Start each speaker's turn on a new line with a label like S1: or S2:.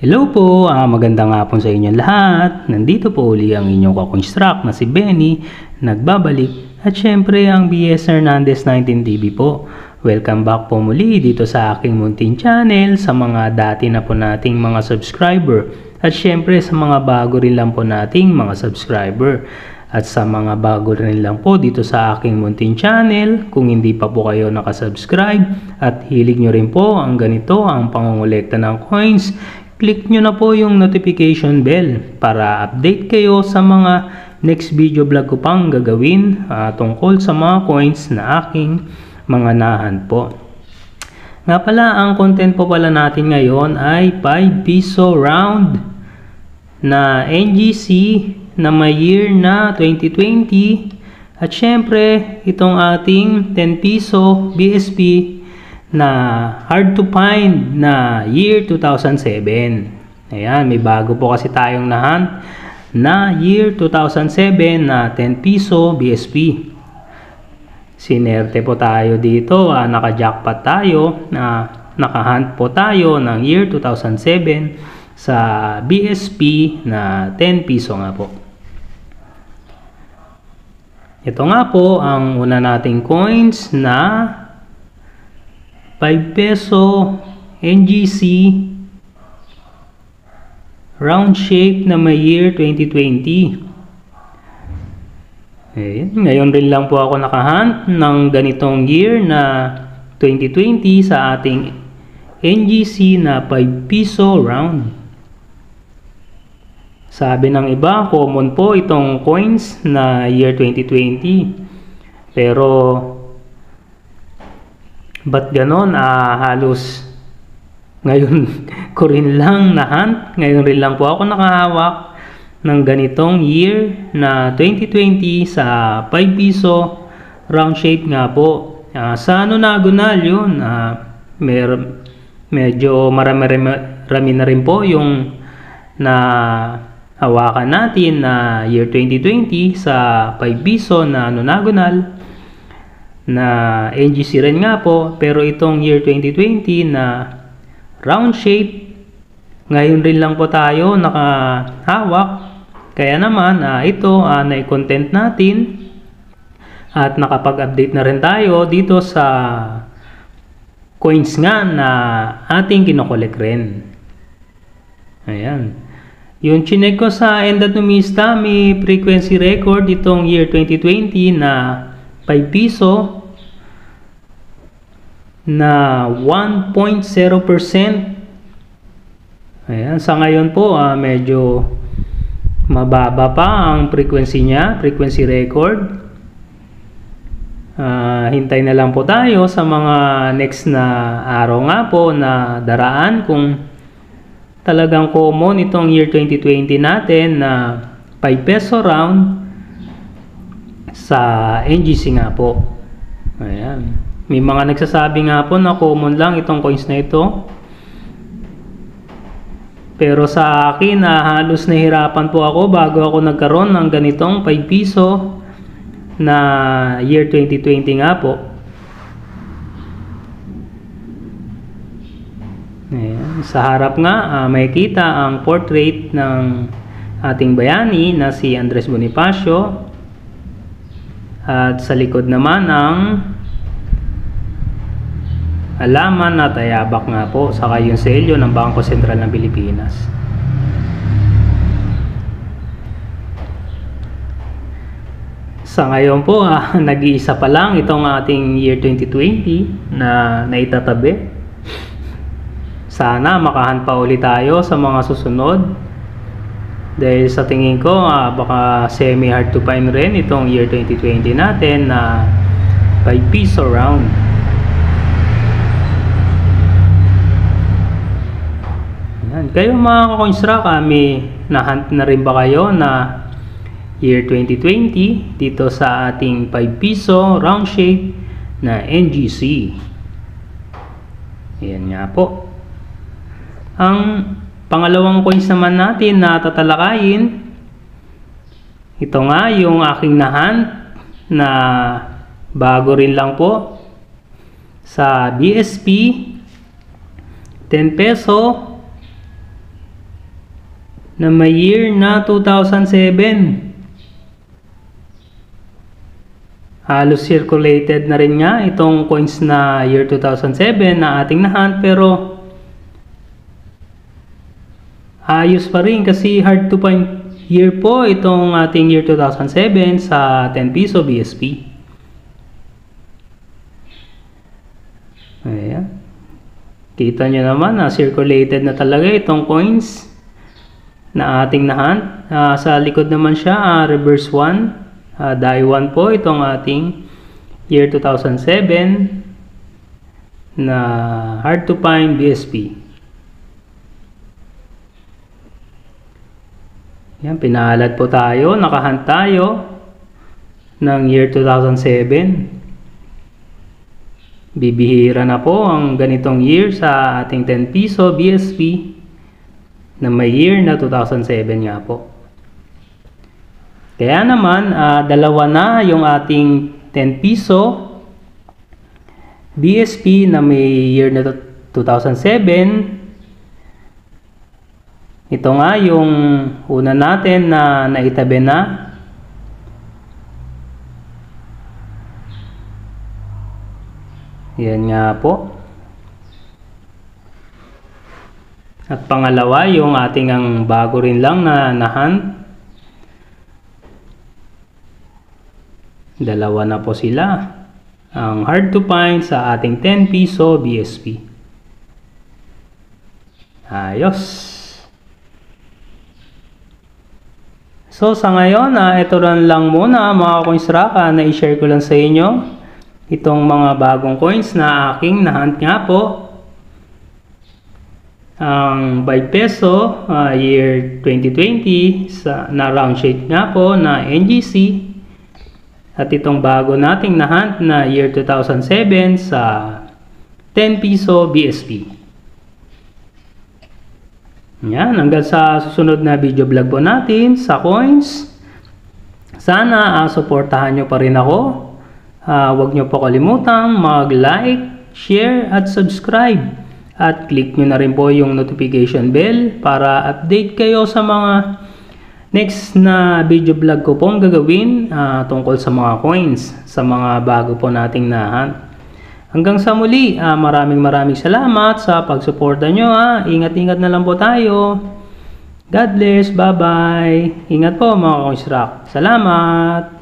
S1: Hello po, magandang hapon sa inyong lahat. Nandito po uli ang inyong kakonstruct na si Benny, nagbabalik. At syempre ang BS Hernandez 19TV po. Welcome back po muli dito sa aking munting channel, sa mga dati na po nating mga subscriber. At syempre sa mga bago rin lang po nating mga subscriber. At sa mga bago rin lang po dito sa aking munting channel, kung hindi pa po kayo nakasubscribe at hilig nyo rin po ang ganito, ang pangongolekta ng coins, click nyo na po yung notification bell para update kayo sa mga next video vlog ko pang gagawin tungkol sa mga coins na aking mga nahan po. Nga pala, ang content po pala natin ngayon ay 5 piso round na NGC na may year na 2020 at syempre itong ating 10 piso BSP na hard to find na year 2007. Ayan, may bago po kasi tayong nahan na year 2007 na 10 piso BSP. Sinerte po tayo dito, naka-jackpot tayo, naka-hunt po tayo ng year 2007 sa BSP na 10 piso nga po. Ito nga po ang una nating coins na 5 peso NGC round shape na may year 2020. Ngayon rin lang po ako nakahunt ng ganitong year na 2020 sa ating NGC na 5 piso round. Sabi ng iba, common po itong coins na year 2020. Pero ba't ganon? Halos ngayon ko rin lang na-hunt. Ngayon rin lang po ako nakahawak ng ganitong year na 2020 sa 5 piso round shape nga po. Sa nonagonal yun, medyo marami na rin po yung na hawakan natin na year 2020 sa 5 piso na nonagonal na NGC rin nga po, pero itong year 2020 na round shape ngayon rin lang po tayo nakahawak. Kaya naman ito na-content natin at nakapag-update na rin tayo dito sa coins nga na ating kinokolek rin. Ayan, yung chinek ko sa Endatomista, may frequency record itong year 2020 na 5 piso na 1.0%. Ayan, sa ngayon po medyo mababa pa ang frequency niya, frequency record. Hintay na lang po tayo sa mga next na araw nga po na daraan kung talagang common itong year 2020 natin na 5 peso round sa NGC nga po. Ayan. May mga nagsasabi nga po na common lang itong coins na ito. Pero sa akin, halos nahirapan po ako bago ako nagkaroon ng ganitong 5 piso na year 2020 nga po. Ayan. Sa harap nga, makikita ang portrait ng ating bayani na si Andres Bonifacio. At sa likod naman ang alaman na tayabak nga po, saka yung selyo ng Bangko Sentral ng Pilipinas. Sa ngayon po, nag-iisa pa lang itong ating year 2020 na naitatabi. Sana makahan pa ulit tayo sa mga susunod. Dahil sa tingin ko, baka semi-hard to find rin itong year 2020 natin na 5 piso round. Yan. Kayo mga kakonstruct, may na-hunt na rin ba kayo na year 2020 dito sa ating 5 piso round shape na NGC? Yan nga po. Ang pangalawang coins naman natin na tatalakayin, ito nga yung aking na-hunt na bago rin lang po sa BSP 10 peso na may year na 2007. Halos circulated na rin nga itong coins na year 2007 na ating nahunt, pero ayos pa rin kasi hard to find year po itong ating year 2007 sa 10 piso BSP. Ayan. Kita nyo naman na circulated na talaga itong coins na ating nahunt. Sa likod naman siya, reverse 1. Die 1 po itong ating year 2007 na hard to find BSP. Yan, pinalad po tayo, nakahunt tayo ng year 2007. Bibihira na po ang ganitong year sa ating 10 piso BSP na may year na 2007 nga po. Kaya naman, dalawa na yung ating 10 piso BSP na may year na 2007. Ito nga yung una natin na naitabi na. Yan nga po. At pangalawa, yung ating ang bago rin lang na nahunt. Dalawa na po sila. Ang hard to find sa ating 10 piso BSP. Ayos. So sa ngayon, ito lang muna mga coinsrak na i-share ko lang sa inyo. Itong mga bagong coins na aking nahunt nga po. Ang 5 peso year 2020 na round shade nga po na NGC. At itong bago nating nahunt na year 2007 sa 10 piso BSP. Yan, hanggang sa susunod na video vlog po natin sa coins. Sana suportahan nyo pa rin ako. Huwag nyo po kalimutang mag-like, share at subscribe. At click nyo na rin po yung notification bell para update kayo sa mga next na video vlog ko pong gagawin tungkol sa mga coins, sa mga bago po nating nahunt. Hanggang sa muli, maraming salamat sa pagsuporta nyo. Ingat-ingat na lang po tayo. God bless, bye-bye. Ingat po mga coinsrak. Salamat!